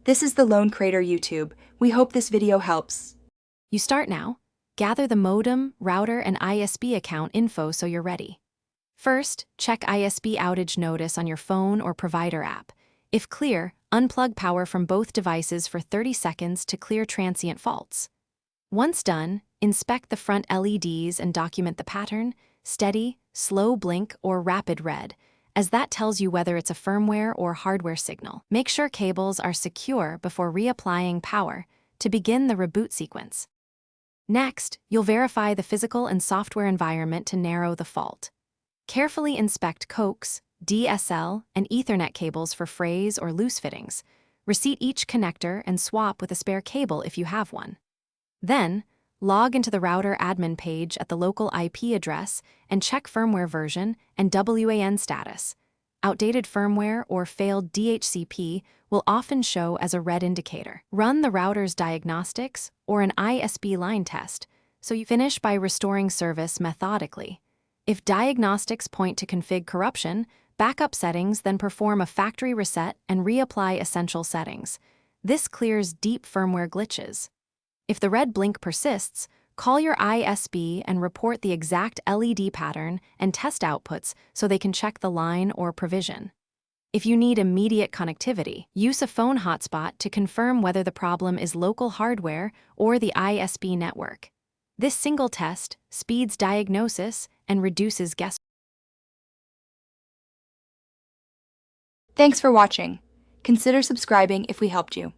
This is the Lone Crater YouTube. We hope this video helps. You start now. Gather the modem, router, and ISP account info so you're ready. First, check ISP outage notice on your phone or provider app. If clear, unplug power from both devices for 30 seconds to clear transient faults. Once done, inspect the front LEDs and document the pattern, steady, slow blink, or rapid red, as that tells you whether it's a firmware or hardware signal. Make sure cables are secure before reapplying power to begin the reboot sequence. Next, you'll verify the physical and software environment to narrow the fault. Carefully inspect coax, DSL, and Ethernet cables for frays or loose fittings. Reseat each connector and swap with a spare cable if you have one. Then, log into the router admin page at the local IP address and check firmware version and WAN status. Outdated firmware or failed DHCP will often show as a red indicator. Run the router's diagnostics or an ISP line test, so you finish by restoring service methodically. If diagnostics point to config corruption, backup settings, then perform a factory reset and reapply essential settings. This clears deep firmware glitches. If the red blink persists, call your ISP and report the exact LED pattern and test outputs so they can check the line or provision. If you need immediate connectivity, use a phone hotspot to confirm whether the problem is local hardware or the ISP network. This single test speeds diagnosis and reduces guesswork. Thanks for watching. Consider subscribing if we helped you.